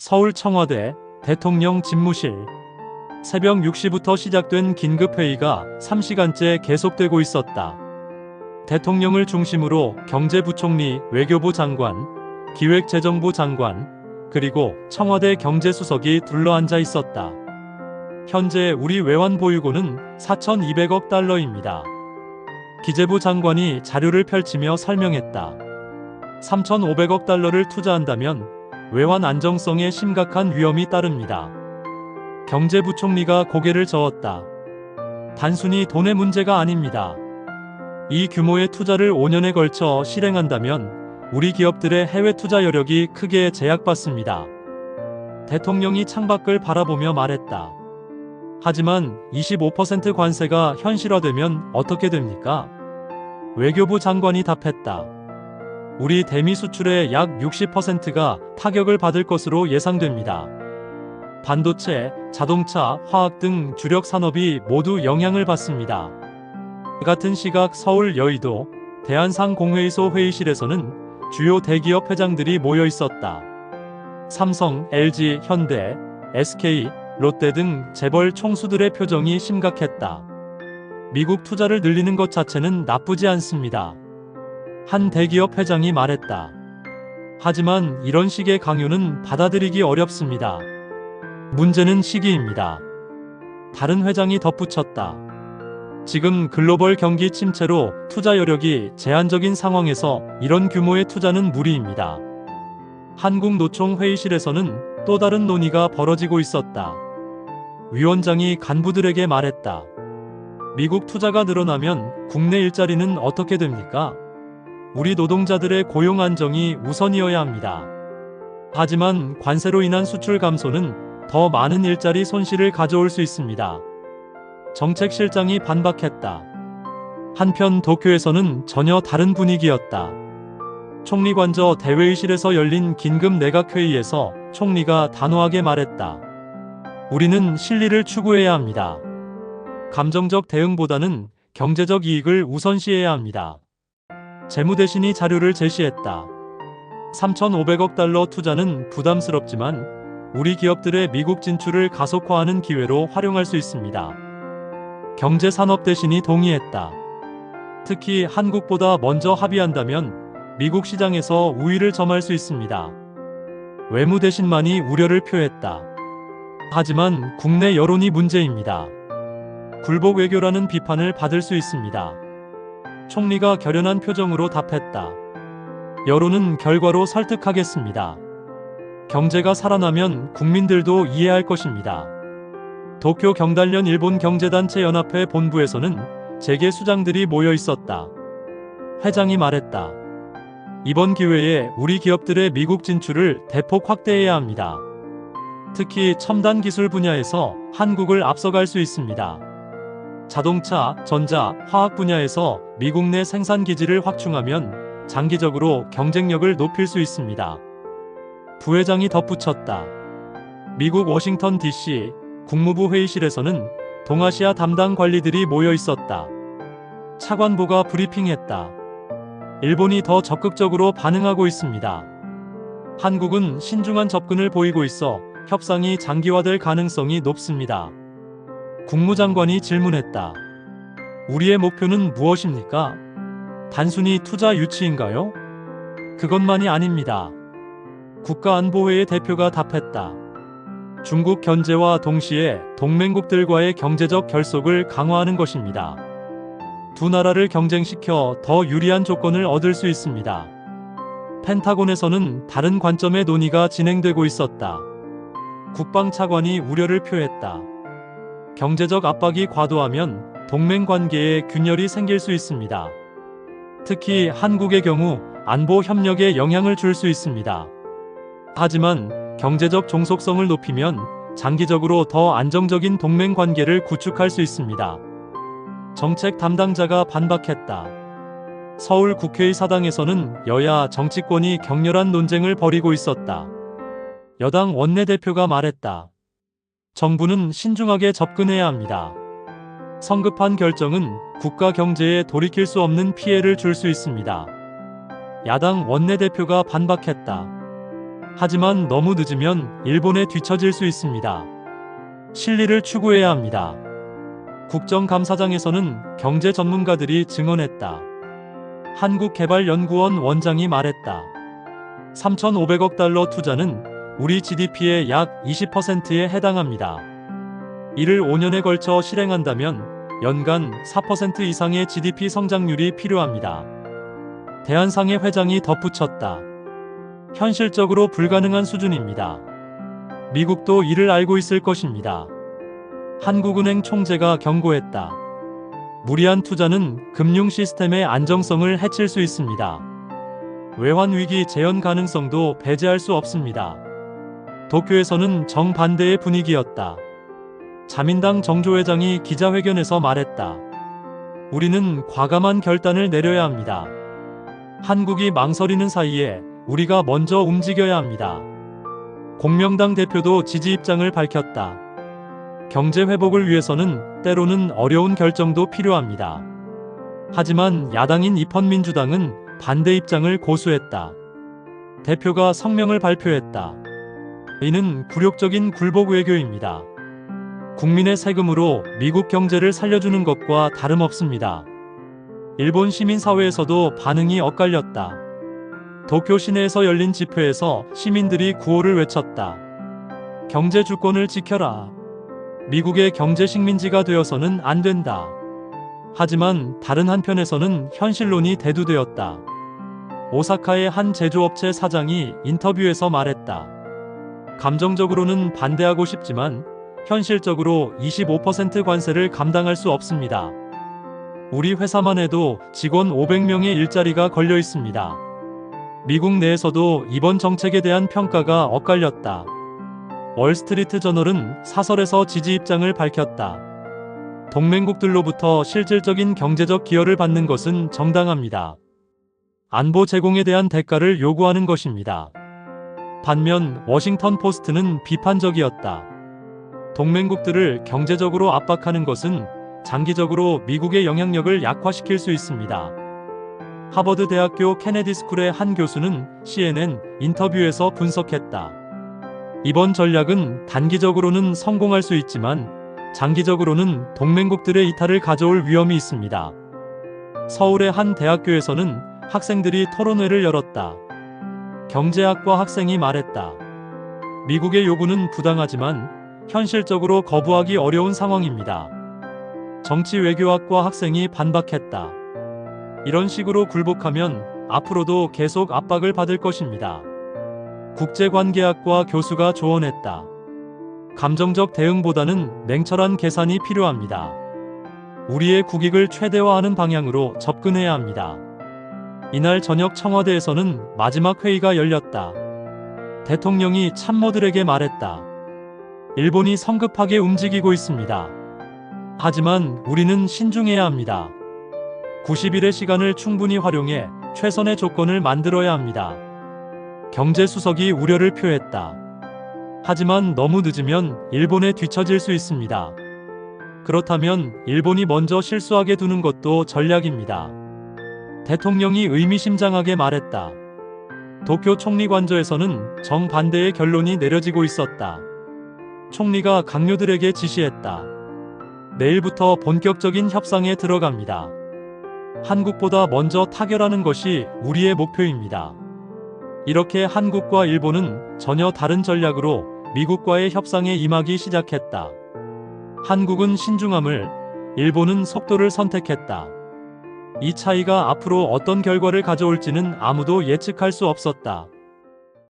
서울 청와대 대통령 집무실. 새벽 6시부터 시작된 긴급회의가 3시간째 계속되고 있었다. 대통령을 중심으로 경제부총리, 외교부 장관, 기획재정부 장관, 그리고 청와대 경제수석이 둘러앉아 있었다. 현재 우리 외환 보유고는 4,200억 달러입니다. 기재부 장관이 자료를 펼치며 설명했다. 3,500억 달러를 투자한다면 외환 안정성에 심각한 위험이 따릅니다. 경제부총리가 고개를 저었다. 단순히 돈의 문제가 아닙니다. 이 규모의 투자를 5년에 걸쳐 실행한다면 우리 기업들의 해외 투자 여력이 크게 제약받습니다. 대통령이 창밖을 바라보며 말했다. 하지만 25% 관세가 현실화되면 어떻게 됩니까? 외교부 장관이 답했다. 우리 대미 수출의 약 60%가 타격을 받을 것으로 예상됩니다. 반도체, 자동차, 화학 등 주력 산업이 모두 영향을 받습니다. 같은 시각 서울 여의도 대한상공회의소 회의실에서는 주요 대기업 회장들이 모여 있었다. 삼성, LG, 현대, SK, 롯데 등 재벌 총수들의 표정이 심각했다. 미국 투자를 늘리는 것 자체는 나쁘지 않습니다. 한 대기업 회장이 말했다. 하지만 이런 식의 강요는 받아들이기 어렵습니다. 문제는 시기입니다. 다른 회장이 덧붙였다. 지금 글로벌 경기 침체로 투자 여력이 제한적인 상황에서 이런 규모의 투자는 무리입니다. 한국노총 회의실에서는 또 다른 논의가 벌어지고 있었다. 위원장이 간부들에게 말했다. 미국 투자가 늘어나면 국내 일자리는 어떻게 됩니까? 우리 노동자들의 고용 안정이 우선이어야 합니다. 하지만 관세로 인한 수출 감소는 더 많은 일자리 손실을 가져올 수 있습니다. 정책실장이 반박했다. 한편 도쿄에서는 전혀 다른 분위기였다. 총리관저 대회의실에서 열린 긴급 내각회의에서 총리가 단호하게 말했다. 우리는 실리를 추구해야 합니다. 감정적 대응보다는 경제적 이익을 우선시해야 합니다. 재무대신이 자료를 제시했다. 3,500억 달러 투자는 부담스럽지만 우리 기업들의 미국 진출을 가속화하는 기회로 활용할 수 있습니다. 경제산업대신이 동의했다. 특히 한국보다 먼저 합의한다면 미국 시장에서 우위를 점할 수 있습니다. 외무대신만이 우려를 표했다. 하지만 국내 여론이 문제입니다. 굴복 외교라는 비판을 받을 수 있습니다. 총리가 결연한 표정으로 답했다. 여론은 결과로 설득하겠습니다. 경제가 살아나면 국민들도 이해할 것입니다. 도쿄 경달련 일본 경제단체 연합회 본부에서는 재계 수장들이 모여 있었다. 회장이 말했다. 이번 기회에 우리 기업들의 미국 진출을 대폭 확대해야 합니다. 특히 첨단 기술 분야에서 한국을 앞서갈 수 있습니다. 자동차, 전자, 화학 분야에서 미국 내 생산 기지를 확충하면 장기적으로 경쟁력을 높일 수 있습니다. 부회장이 덧붙였다. 미국 워싱턴 DC 국무부 회의실에서는 동아시아 담당 관리들이 모여 있었다. 차관보가 브리핑했다. 일본이 더 적극적으로 반응하고 있습니다. 한국은 신중한 접근을 보이고 있어 협상이 장기화될 가능성이 높습니다. 국무장관이 질문했다. 우리의 목표는 무엇입니까? 단순히 투자 유치인가요? 그것만이 아닙니다. 국가안보회의 대표가 답했다. 중국 견제와 동시에 동맹국들과의 경제적 결속을 강화하는 것입니다. 두 나라를 경쟁시켜 더 유리한 조건을 얻을 수 있습니다. 펜타곤에서는 다른 관점의 논의가 진행되고 있었다. 국방차관이 우려를 표했다. 경제적 압박이 과도하면 동맹 관계에 균열이 생길 수 있습니다. 특히 한국의 경우 안보 협력에 영향을 줄 수 있습니다. 하지만 경제적 종속성을 높이면 장기적으로 더 안정적인 동맹 관계를 구축할 수 있습니다. 정책 담당자가 반박했다. 서울 국회의 사당에서는 여야 정치권이 격렬한 논쟁을 벌이고 있었다. 여당 원내대표가 말했다. 정부는 신중하게 접근해야 합니다. 성급한 결정은 국가 경제에 돌이킬 수 없는 피해를 줄 수 있습니다. 야당 원내대표가 반박했다. 하지만 너무 늦으면 일본에 뒤처질 수 있습니다. 실리를 추구해야 합니다. 국정감사장에서는 경제 전문가들이 증언했다. 한국개발연구원 원장이 말했다. 3,500억 달러 투자는 우리 GDP의 약 20%에 해당합니다. 이를 5년에 걸쳐 실행한다면 연간 4% 이상의 GDP 성장률이 필요합니다. 대한상해 회장이 덧붙였다. 현실적으로 불가능한 수준입니다. 미국도 이를 알고 있을 것입니다. 한국은행 총재가 경고했다. 무리한 투자는 금융 시스템의 안정성을 해칠 수 있습니다. 외환위기 재현 가능성도 배제할 수 없습니다. 도쿄에서는 정반대의 분위기였다. 자민당 정조 회장이 기자회견에서 말했다. 우리는 과감한 결단을 내려야 합니다. 한국이 망설이는 사이에 우리가 먼저 움직여야 합니다. 공명당 대표도 지지 입장을 밝혔다. 경제 회복을 위해서는 때로는 어려운 결정도 필요합니다. 하지만 야당인 입헌민주당은 반대 입장을 고수했다. 대표가 성명을 발표했다. 이는 굴욕적인 굴복 외교입니다. 국민의 세금으로 미국 경제를 살려주는 것과 다름없습니다. 일본 시민사회에서도 반응이 엇갈렸다. 도쿄 시내에서 열린 집회에서 시민들이 구호를 외쳤다. 경제 주권을 지켜라. 미국의 경제 식민지가 되어서는 안 된다. 하지만 다른 한편에서는 현실론이 대두되었다. 오사카의 한 제조업체 사장이 인터뷰에서 말했다. 감정적으로는 반대하고 싶지만 현실적으로 25% 관세를 감당할 수 없습니다. 우리 회사만 해도 직원 500명의 일자리가 걸려 있습니다. 미국 내에서도 이번 정책에 대한 평가가 엇갈렸다. 월스트리트 저널은 사설에서 지지 입장을 밝혔다. 동맹국들로부터 실질적인 경제적 기여를 받는 것은 정당합니다. 안보 제공에 대한 대가를 요구하는 것입니다. 반면 워싱턴 포스트는 비판적이었다. 동맹국들을 경제적으로 압박하는 것은 장기적으로 미국의 영향력을 약화시킬 수 있습니다. 하버드 대학교 케네디 스쿨의 한 교수는 CNN 인터뷰에서 분석했다. 이번 전략은 단기적으로는 성공할 수 있지만 장기적으로는 동맹국들의 이탈을 가져올 위험이 있습니다. 서울의 한 대학교에서는 학생들이 토론회를 열었다. 경제학과 학생이 말했다. 미국의 요구는 부당하지만 현실적으로 거부하기 어려운 상황입니다. 정치 외교학과 학생이 반박했다. 이런 식으로 굴복하면 앞으로도 계속 압박을 받을 것입니다. 국제관계학과 교수가 조언했다. 감정적 대응보다는 냉철한 계산이 필요합니다. 우리의 국익을 최대화하는 방향으로 접근해야 합니다. 이날 저녁 청와대에서는 마지막 회의가 열렸다. 대통령이 참모들에게 말했다. 일본이 성급하게 움직이고 있습니다. 하지만 우리는 신중해야 합니다. 90일의 시간을 충분히 활용해 최선의 조건을 만들어야 합니다. 경제수석이 우려를 표했다. 하지만 너무 늦으면 일본에 뒤처질 수 있습니다. 그렇다면 일본이 먼저 실수하게 두는 것도 전략입니다. 대통령이 의미심장하게 말했다. 도쿄 총리 관저에서는 정반대의 결론이 내려지고 있었다. 총리가 강요들에게 지시했다. 내일부터 본격적인 협상에 들어갑니다. 한국보다 먼저 타결하는 것이 우리의 목표입니다. 이렇게 한국과 일본은 전혀 다른 전략으로 미국과의 협상에 임하기 시작했다. 한국은 신중함을, 일본은 속도를 선택했다. 이 차이가 앞으로 어떤 결과를 가져올지는 아무도 예측할 수 없었다.